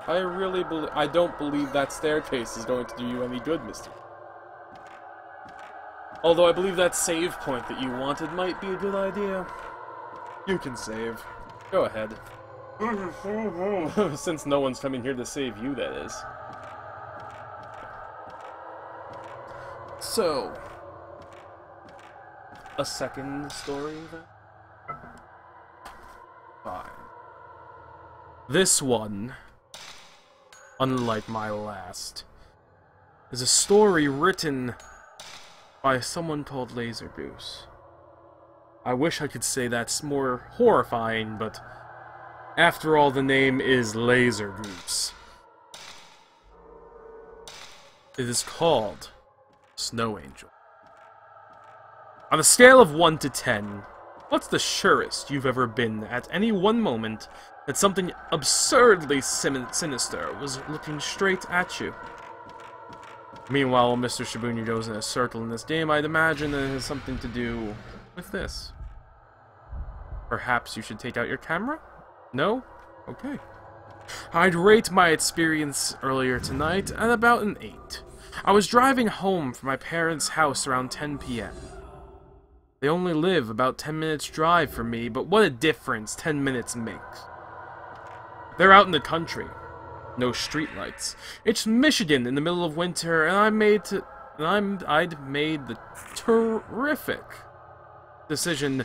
I don't believe that staircase is going to do you any good, Mr. Although I believe that save point that you wanted might be a good idea. You can save. Go ahead. Since no one's coming here to save you, that is. So, a second story then? Fine. This one, unlike my last, is a story written by someone called Lasergoose. I wish I could say that's more horrifying, but after all, the name is Lasergoose. It is called Snow Angel. On a scale of 1 to 10, what's the surest you've ever been at any one moment that something absurdly sinister was looking straight at you? Meanwhile, Mr. Shabunia goes in a circle in this game, I'd imagine it has something to do with this. Perhaps you should take out your camera? No? Okay. I'd rate my experience earlier tonight at about an 8. I was driving home from my parents' house around 10 p.m. They only live about 10 minutes drive from me, but what a difference 10 minutes makes. They're out in the country. No streetlights. It's Michigan in the middle of winter, and I'd made the terrific decision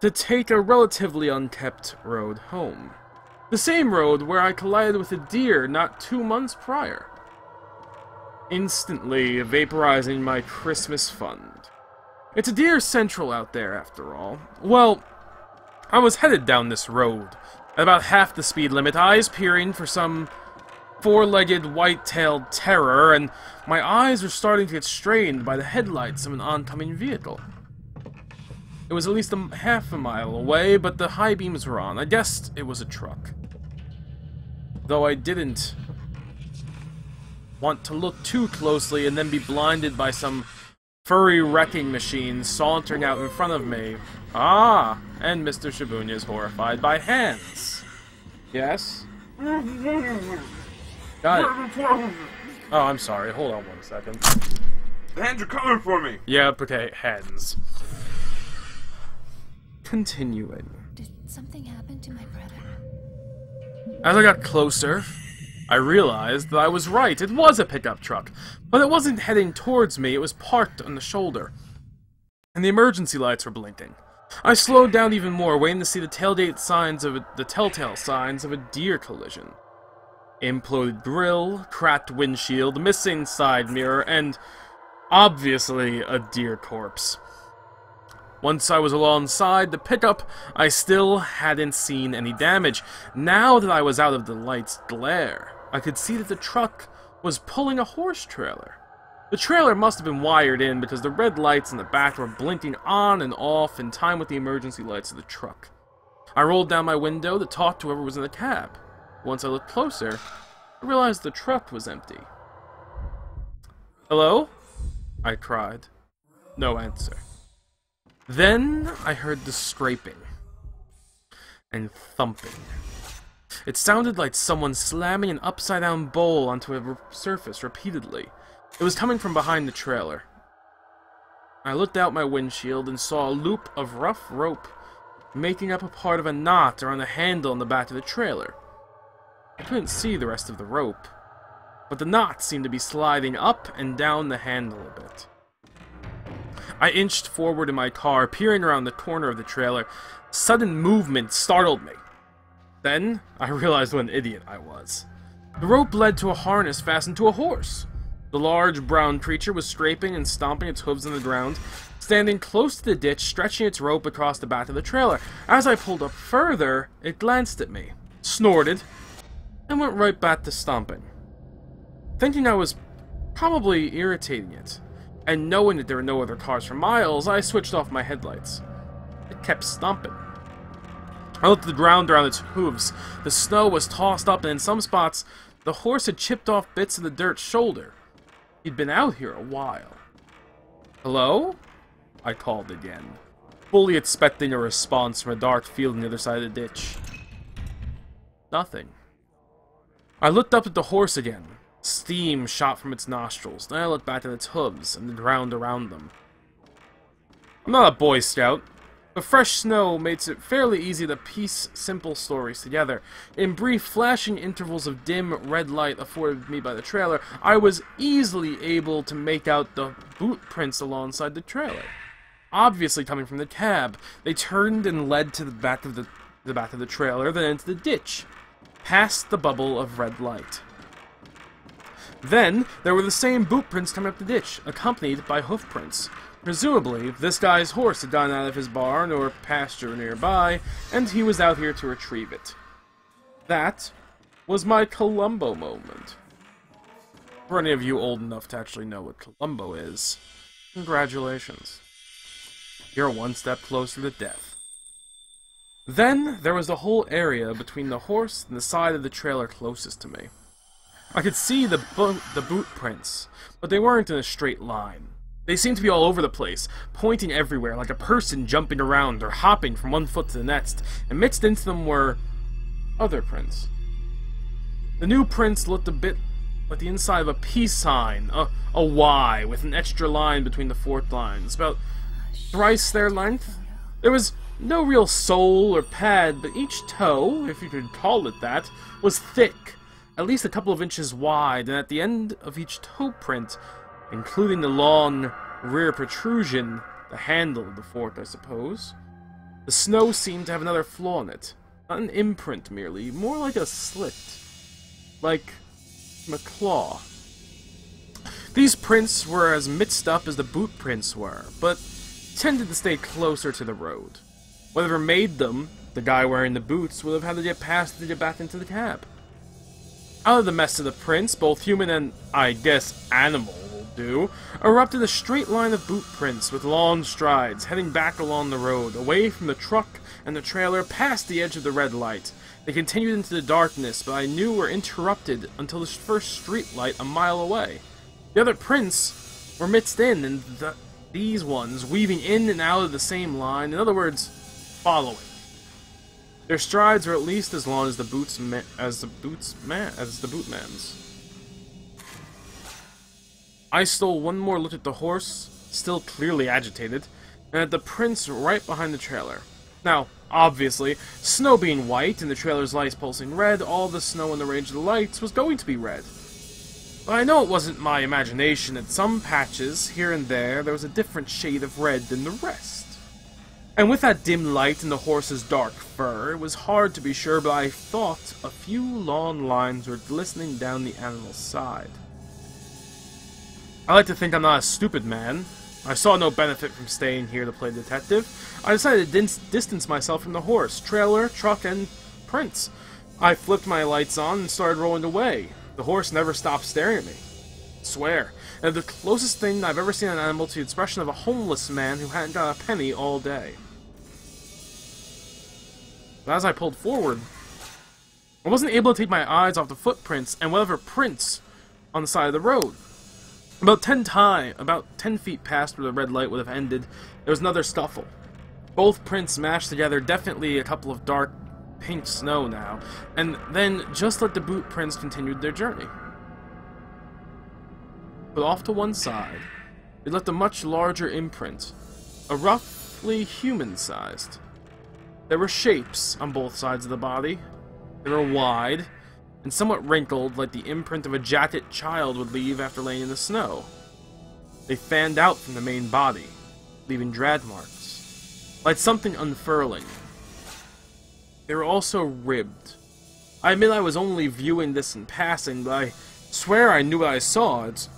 to take a relatively unkept road home. The same road where I collided with a deer not 2 months prior, instantly vaporizing my Christmas fund. It's a deer central out there, after all. Well, I was headed down this road at about half the speed limit, eyes peering for some four-legged, white-tailed terror, and my eyes were starting to get strained by the headlights of an oncoming vehicle. It was at least half a mile away, but the high beams were on. I guessed it was a truck. Though I didn't want to look too closely and then be blinded by some furry wrecking machine sauntering out in front of me. Ah, and Mr. Shabunia is horrified by hands. Yes? Got it. Oh, I'm sorry. Hold on 1 second. The hands are coming for me! Yep, okay, hands. Continuing. Did something happen to my brother? As I got closer, I realized that I was right. It was a pickup truck, but it wasn't heading towards me. It was parked on the shoulder, and the emergency lights were blinking. I slowed down even more, waiting to see the telltale signs of a deer collision. Imploded grille, cracked windshield, missing side mirror, and obviously a deer corpse. Once I was alongside the pickup, I still hadn't seen any damage. Now that I was out of the light's glare, I could see that the truck was pulling a horse trailer. The trailer must have been wired in because the red lights in the back were blinking on and off in time with the emergency lights of the truck. I rolled down my window to talk to whoever was in the cab. Once I looked closer, I realized the truck was empty. "Hello?" I cried. No answer. Then I heard the scraping and thumping. It sounded like someone slamming an upside-down bowl onto a surface repeatedly. It was coming from behind the trailer. I looked out my windshield and saw a loop of rough rope making up a part of a knot around the handle on the back of the trailer. I couldn't see the rest of the rope, but the knot seemed to be sliding up and down the handle a bit. I inched forward in my car, peering around the corner of the trailer. Sudden movement startled me. Then, I realized what an idiot I was. The rope led to a harness fastened to a horse. The large brown creature was scraping and stomping its hooves in the ground, standing close to the ditch, stretching its rope across the back of the trailer. As I pulled up further, it glanced at me, snorted, and went right back to stomping. Thinking I was probably irritating it, and knowing that there were no other cars for miles, I switched off my headlights. It kept stomping. I looked at the ground around its hooves. The snow was tossed up, and in some spots, the horse had chipped off bits of the dirt shoulder. He'd been out here a while. "Hello?" I called again, fully expecting a response from a dark field on the other side of the ditch. Nothing. I looked up at the horse again. Steam shot from its nostrils. Then I looked back at its hooves and the ground around them. I'm not a Boy Scout, but fresh snow makes it fairly easy to piece simple stories together. In brief, flashing intervals of dim red light afforded me by the trailer, I was easily able to make out the boot prints alongside the trailer. Obviously coming from the cab, they turned and led to the back of the trailer, then into the ditch, past the bubble of red light. Then, there were the same boot prints coming up the ditch, accompanied by hoof prints. Presumably, this guy's horse had gotten out of his barn or pasture nearby, and he was out here to retrieve it. That was my Columbo moment. For any of you old enough to actually know what Columbo is, congratulations. You're one step closer to death. Then, there was the whole area between the horse and the side of the trailer closest to me. I could see the boot prints, but they weren't in a straight line. They seemed to be all over the place, pointing everywhere like a person jumping around or hopping from one foot to the next, and mixed into them were other prints. The new prints looked a bit like the inside of a peace sign, a Y with an extra line between the fourth lines, about thrice their length. There was no real sole or pad, but each toe, if you could call it that, was thick, at least a couple of inches wide, and at the end of each toe print, including the long rear protrusion, the handle of the fourth, I suppose, the snow seemed to have another flaw in it. Not an imprint merely, more like a slit. Like from a claw. These prints were as mixed up as the boot prints were, but tended to stay closer to the road. Whatever made them, the guy wearing the boots would have had to get past to get back into the cab. Out of the mess of the prints, both human and, I guess, animal will do, erupted a straight line of boot prints with long strides, heading back along the road, away from the truck and the trailer, past the edge of the red light. They continued into the darkness, but I knew were interrupted until the first street light a mile away. The other prints were mixed in, and these ones weaving in and out of the same line, in other words, following. Their strides were at least as long as the bootman's. I stole one more look at the horse, still clearly agitated, and at the prints right behind the trailer. Now, obviously, snow being white and the trailer's lights pulsing red, all the snow in the range of the lights was going to be red. But I know it wasn't my imagination. At some patches, here and there was a different shade of red than the rest. And with that dim light and the horse's dark fur, it was hard to be sure, but I thought a few long lines were glistening down the animal's side. I like to think I'm not a stupid man. I saw no benefit from staying here to play detective. I decided to distance myself from the horse, trailer, truck, and prints. I flipped my lights on and started rolling away. The horse never stopped staring at me. I swear. And the closest thing I've ever seen an animal to the expression of a homeless man who hadn't got a penny all day. But as I pulled forward, I wasn't able to take my eyes off the footprints and whatever prints on the side of the road. About 10 feet past where the red light would have ended, there was another scuffle. Both prints mashed together, definitely a couple of dark pink snow now, and then, just like the boot prints continued their journey. But off to one side, it left a much larger imprint, a roughly human-sized. There were shapes on both sides of the body. They were wide, and somewhat wrinkled like the imprint of a jacket child would leave after laying in the snow. They fanned out from the main body, leaving drag marks, like something unfurling. They were also ribbed. I admit I was only viewing this in passing, but I swear I knew what I saw. It's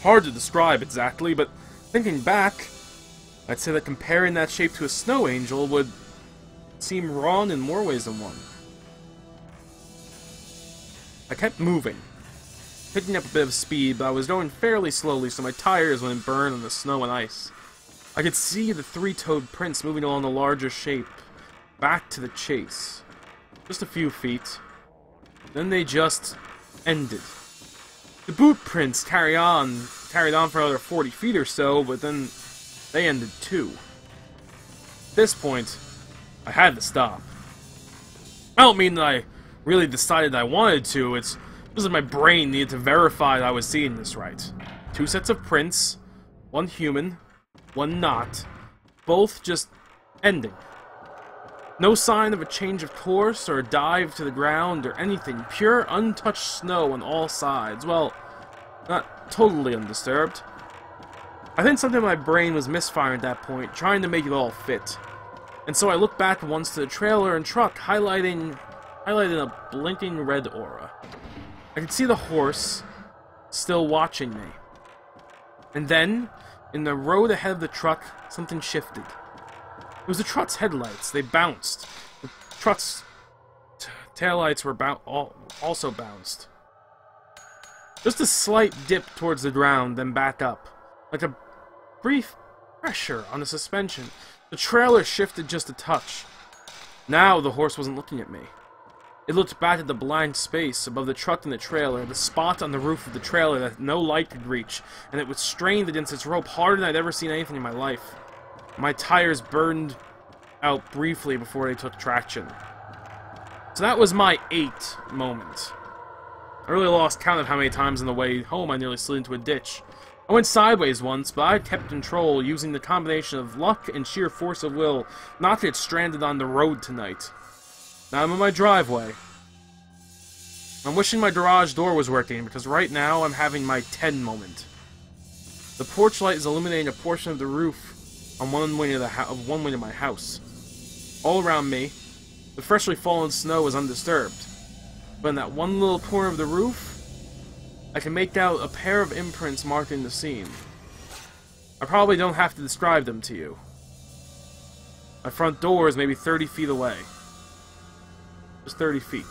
hard to describe exactly, but thinking back, I'd say that comparing that shape to a snow angel would seem wrong in more ways than one. I kept moving, picking up a bit of speed, but I was going fairly slowly so my tires wouldn't burn on the snow and ice. I could see the three-toed prints moving along the larger shape, back to the chase. Just a few feet. Then they just ended. The boot prints carried on for another 40 feet or so, but then they ended too. At this point, I had to stop. I don't mean that I really decided I wanted to. It's just that my brain needed to verify that I was seeing this right. 2 sets of prints, 1 human, 1 not, both just ending. No sign of a change of course or a dive to the ground or anything. Pure, untouched snow on all sides. Well, not totally undisturbed. I think something in my brain was misfiring at that point, trying to make it all fit. And so I looked back once to the trailer and truck, highlighting a blinking red aura. I could see the horse still watching me. And then, in the road ahead of the truck, something shifted. It was the truck's headlights. They bounced. The truck's taillights were also bounced. Just a slight dip towards the ground, then back up. Like a brief pressure on the suspension. The trailer shifted just a touch. Now the horse wasn't looking at me. It looked back at the blank space above the truck and the trailer, the spot on the roof of the trailer that no light could reach, and it was strained against its rope harder than I'd ever seen anything in my life. My tires burned out briefly before they took traction. So that was my 8 moment. I really lost count of how many times on the way home I nearly slid into a ditch. I went sideways once, but I kept control, using the combination of luck and sheer force of will not to get stranded on the road tonight. Now I'm in my driveway. I'm wishing my garage door was working, because right now I'm having my 10 moment. The porch light is illuminating a portion of the roof on one wing of my house. All around me, the freshly fallen snow is undisturbed. But in that one little corner of the roof, I can make out a pair of imprints marking the scene. I probably don't have to describe them to you. My front door is maybe 30 feet away. Just 30 feet.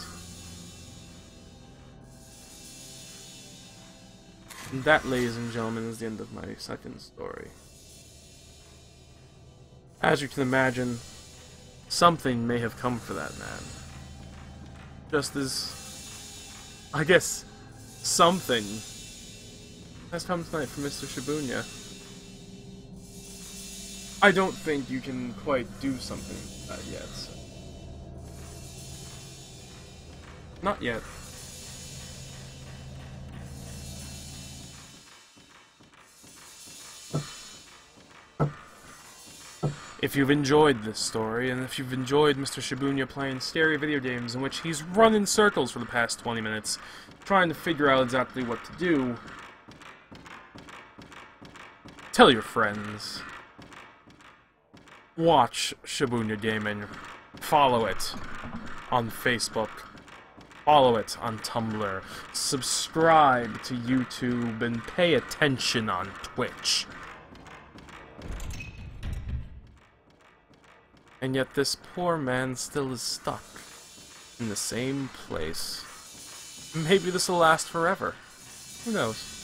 And that, ladies and gentlemen, is the end of my second story. As you can imagine, something may have come for that man. Just as, I guess, something has come tonight for Mr. Shabunia. I don't think you can quite do something like that yet. Not yet. If you've enjoyed this story, and if you've enjoyed Mr. Shabunia playing scary video games in which he's run in circles for the past 20 minutes, trying to figure out exactly what to do, tell your friends. Watch Shabunia Gaming. Follow it on Facebook. Follow it on Tumblr. Subscribe to YouTube and pay attention on Twitch. And yet this poor man still is stuck in the same place. Maybe this will last forever. Who knows?